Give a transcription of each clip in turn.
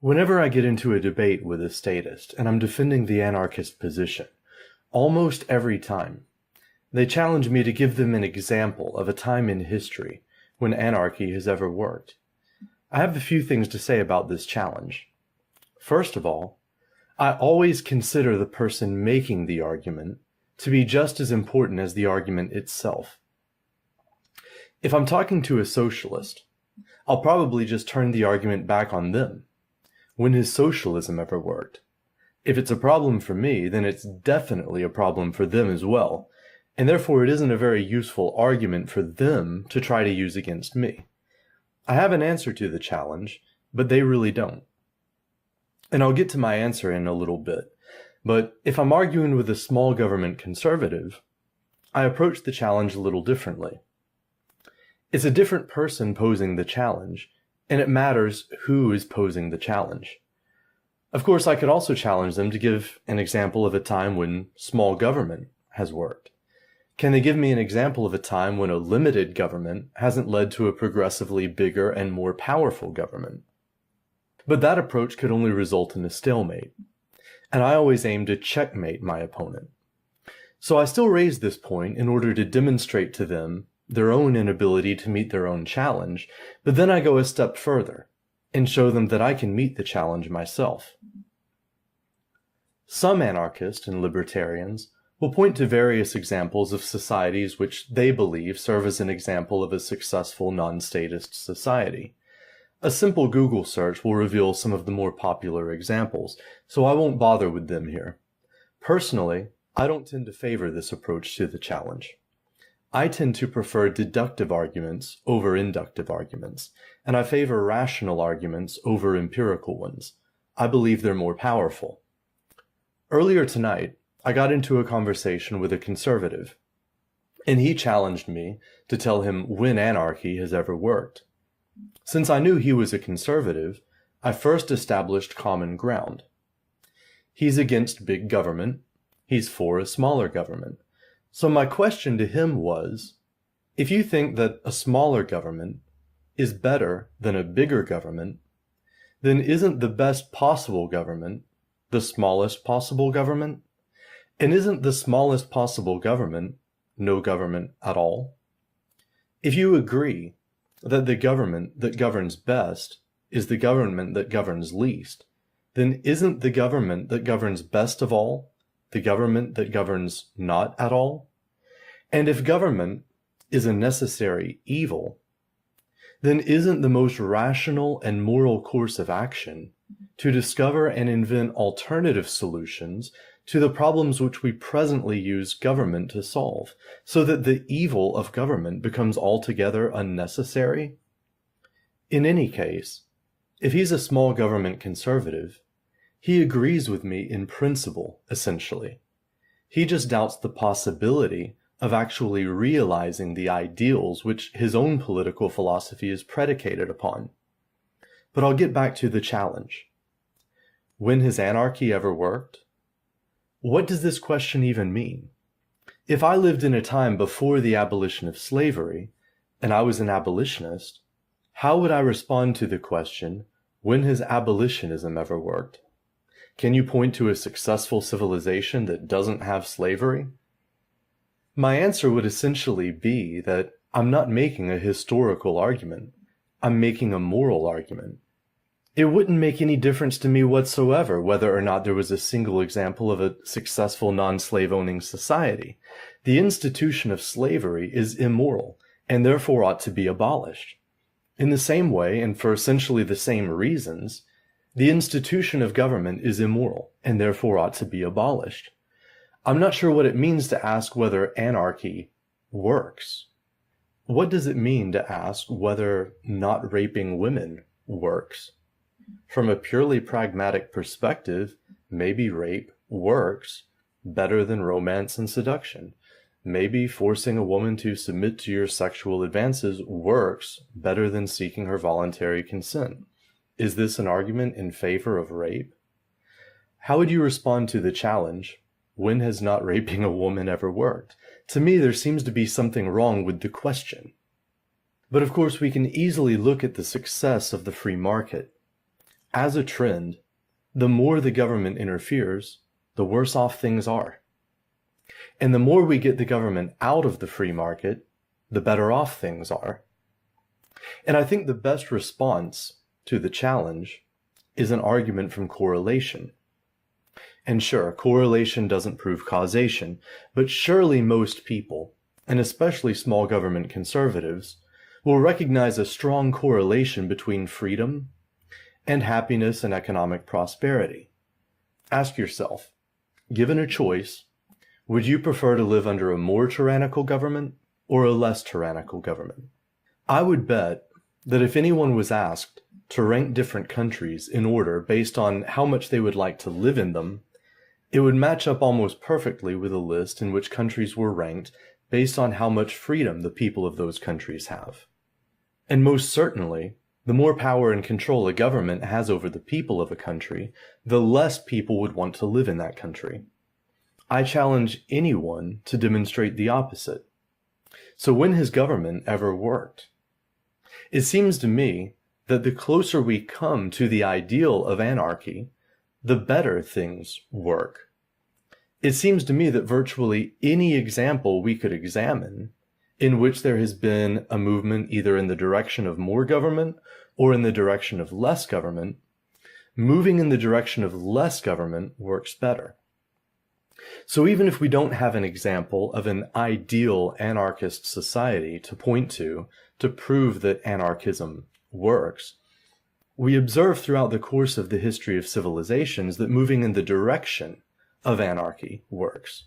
Whenever I get into a debate with a statist and I'm defending the anarchist position, almost every time, they challenge me to give them an example of a time in history when anarchy has ever worked. I have a few things to say about this challenge. First of all, I always consider the person making the argument to be just as important as the argument itself. If I'm talking to a socialist, I'll probably just turn the argument back on them. When has socialism ever worked? If it's a problem for me, then it's definitely a problem for them as well, and therefore it isn't a very useful argument for them to try to use against me. I have an answer to the challenge, but they really don't. And I'll get to my answer in a little bit, but if I'm arguing with a small government conservative, I approach the challenge a little differently. It's a different person posing the challenge, and it matters who is posing the challenge. Of course, I could also challenge them to give an example of a time when small government has worked. Can they give me an example of a time when a limited government hasn't led to a progressively bigger and more powerful government? But that approach could only result in a stalemate, and I always aim to checkmate my opponent. So I still raise this point in order to demonstrate to them their own inability to meet their own challenge, but then I go a step further and show them that I can meet the challenge myself. Some anarchists and libertarians will point to various examples of societies which they believe serve as an example of a successful non-statist society. A simple Google search will reveal some of the more popular examples, so I won't bother with them here. Personally, I don't tend to favor this approach to the challenge. I tend to prefer deductive arguments over inductive arguments, and I favor rational arguments over empirical ones. I believe they're more powerful. Earlier tonight, I got into a conversation with a conservative, and he challenged me to tell him when anarchy has ever worked. Since I knew he was a conservative, I first established common ground. He's against big government. He's for a smaller government. So my question to him was, if you think that a smaller government is better than a bigger government, then isn't the best possible government the smallest possible government? And isn't the smallest possible government no government at all? If you agree that the government that governs best is the government that governs least, then isn't the government that governs best of all the government that governs not at all? And if government is a necessary evil, then isn't the most rational and moral course of action to discover and invent alternative solutions to the problems which we presently use government to solve, so that the evil of government becomes altogether unnecessary? In any case, if he's a small government conservative, he agrees with me in principle, essentially. He just doubts the possibility of actually realizing the ideals which his own political philosophy is predicated upon. But I'll get back to the challenge. When has anarchy ever worked? What does this question even mean? If I lived in a time before the abolition of slavery, and I was an abolitionist, how would I respond to the question, when has abolitionism ever worked? Can you point to a successful civilization that doesn't have slavery? My answer would essentially be that I'm not making a historical argument. I'm making a moral argument. It wouldn't make any difference to me whatsoever whether or not there was a single example of a successful non-slave-owning society. The institution of slavery is immoral and therefore ought to be abolished. In the same way, and for essentially the same reasons, the institution of government is immoral and therefore ought to be abolished. I'm not sure what it means to ask whether anarchy works. What does it mean to ask whether not raping women works? From a purely pragmatic perspective, maybe rape works better than romance and seduction. Maybe forcing a woman to submit to your sexual advances works better than seeking her voluntary consent. Is this an argument in favor of rape? How would you respond to the challenge, when has not raping a woman ever worked? To me, there seems to be something wrong with the question. But of course, we can easily look at the success of the free market. as a trend, the more the government interferes, the worse off things are. And the more we get the government out of the free market, the better off things are. And I think the best response to the challenge is an argument from correlation. And sure, correlation doesn't prove causation, but surely most people, and especially small government conservatives, will recognize a strong correlation between freedom and happiness and economic prosperity. Ask yourself, given a choice, would you prefer to live under a more tyrannical government or a less tyrannical government? I would bet that if anyone was asked to rank different countries in order based on how much they would like to live in them, it would match up almost perfectly with a list in which countries were ranked based on how much freedom the people of those countries have. And most certainly, the more power and control a government has over the people of a country, the less people would want to live in that country. I challenge anyone to demonstrate the opposite. So when has government ever worked? It seems to me that the closer we come to the ideal of anarchy, the better things work. It seems to me that virtually any example we could examine in which there has been a movement either in the direction of more government or in the direction of less government, moving in the direction of less government works better. So even if we don't have an example of an ideal anarchist society to point to prove that anarchism works, we observe throughout the course of the history of civilizations that moving in the direction of anarchy works.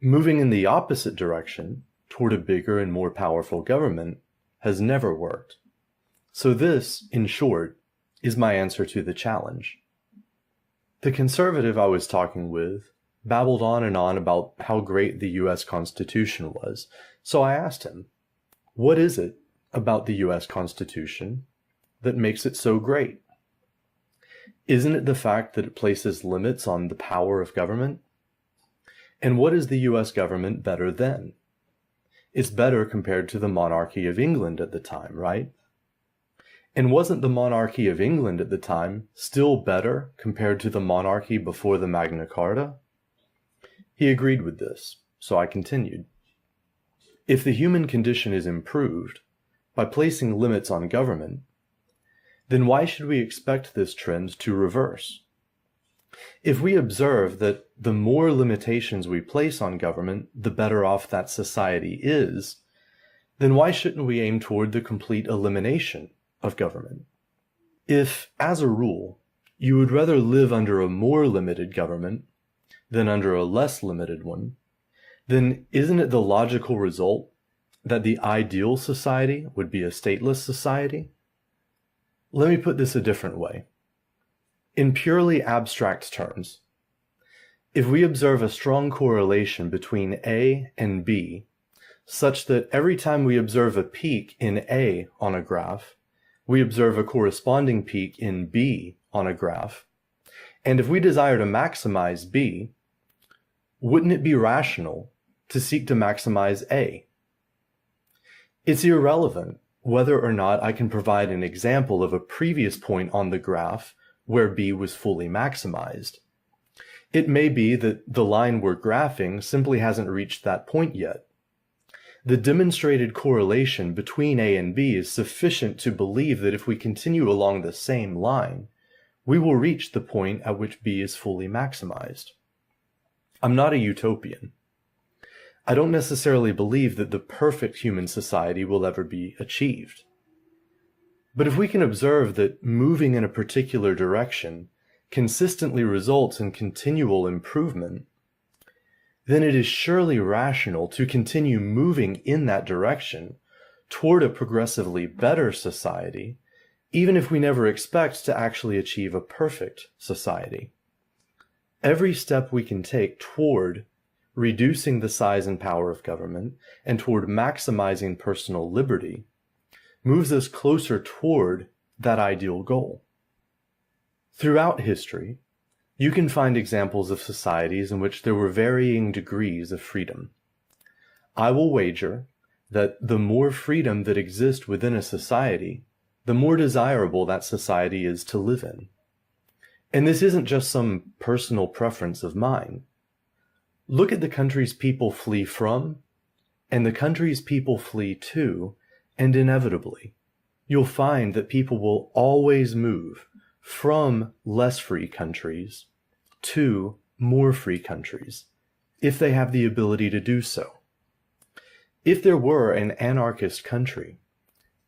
Moving in the opposite direction, toward a bigger and more powerful government, has never worked. So this, in short, is my answer to the challenge. The conservative I was talking with babbled on and on about how great the US Constitution was, so I asked him, what is it about the US Constitution that makes it so great? Isn't it the fact that it places limits on the power of government? And what is the US government better than? It's better compared to the monarchy of England at the time, right? And wasn't the monarchy of England at the time still better compared to the monarchy before the Magna Carta? He agreed with this, so I continued. If the human condition is improved by placing limits on government, then why should we expect this trend to reverse? If we observe that the more limitations we place on government, the better off that society is, then why shouldn't we aim toward the complete elimination of government? If, as a rule, you would rather live under a more limited government than under a less limited one, then isn't it the logical result that the ideal society would be a stateless society? Let me put this a different way. In purely abstract terms, if we observe a strong correlation between A and B, such that every time we observe a peak in A on a graph, we observe a corresponding peak in B on a graph, and if we desire to maximize B, wouldn't it be rational to seek to maximize A? It's irrelevant whether or not I can provide an example of a previous point on the graph where B was fully maximized. It may be that the line we're graphing simply hasn't reached that point yet. The demonstrated correlation between A and B is sufficient to believe that if we continue along the same line, we will reach the point at which B is fully maximized. I'm not a utopian. I don't necessarily believe that the perfect human society will ever be achieved. But if we can observe that moving in a particular direction consistently results in continual improvement, then it is surely rational to continue moving in that direction toward a progressively better society, even if we never expect to actually achieve a perfect society. Every step we can take toward reducing the size and power of government and toward maximizing personal liberty moves us closer toward that ideal goal. Throughout history, you can find examples of societies in which there were varying degrees of freedom. I will wager that the more freedom that exists within a society, the more desirable that society is to live in. And this isn't just some personal preference of mine. Look at the countries people flee from, and the countries people flee to, and inevitably, you'll find that people will always move from less free countries to more free countries, if they have the ability to do so. If there were an anarchist country,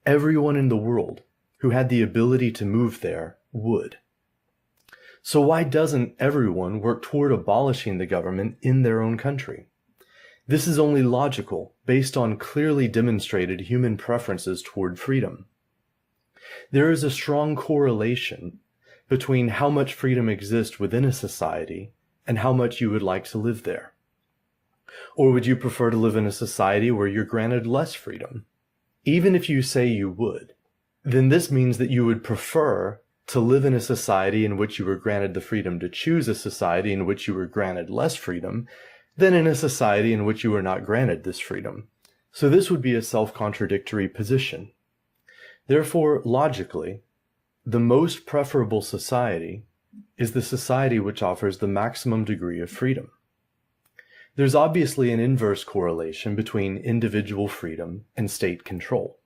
everyone in the world who had the ability to move there would. So why doesn't everyone work toward abolishing the government in their own country? This is only logical, based on clearly demonstrated human preferences toward freedom. There is a strong correlation between how much freedom exists within a society and how much you would like to live there. Or would you prefer to live in a society where you're granted less freedom? Even if you say you would, then this means that you would prefer to live in a society in which you were granted the freedom to choose a society in which you were granted less freedom than in a society in which you were not granted this freedom. So this would be a self-contradictory position. Therefore, logically, the most preferable society is the society which offers the maximum degree of freedom. There's obviously an inverse correlation between individual freedom and state control.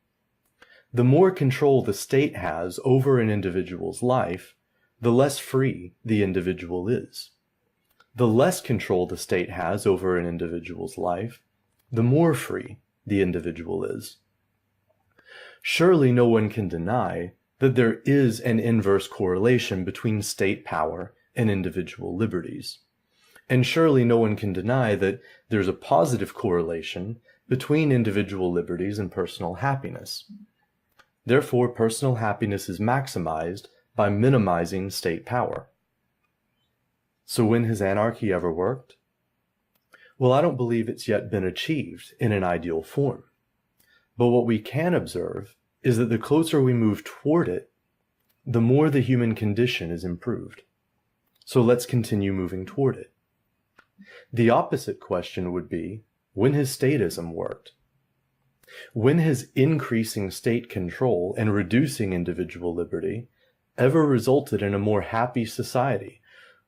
The more control the state has over an individual's life, the less free the individual is. The less control the state has over an individual's life, the more free the individual is. Surely no one can deny that there is an inverse correlation between state power and individual liberties. And surely no one can deny that there's a positive correlation between individual liberties and personal happiness. Therefore, personal happiness is maximized by minimizing state power. So when has anarchy ever worked? Well, I don't believe it's yet been achieved in an ideal form. But what we can observe is that the closer we move toward it, the more the human condition is improved. So let's continue moving toward it. The opposite question would be, when has statism worked? When has increasing state control and reducing individual liberty ever resulted in a more happy society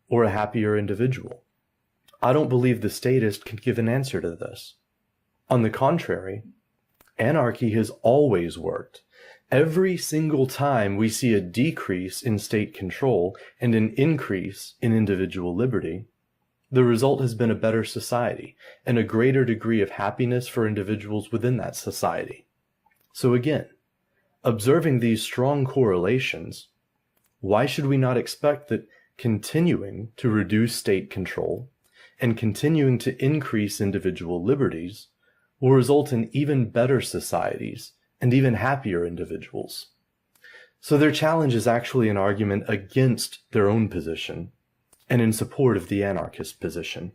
or a happier individual? I don't believe the statist can give an answer to this. On the contrary, anarchy has always worked. Every single time we see a decrease in state control and an increase in individual liberty, the result has been a better society and a greater degree of happiness for individuals within that society. So again, observing these strong correlations, why should we not expect that continuing to reduce state control and continuing to increase individual liberties will result in even better societies and even happier individuals? So their challenge is actually an argument against their own position and in support of the anarchist position.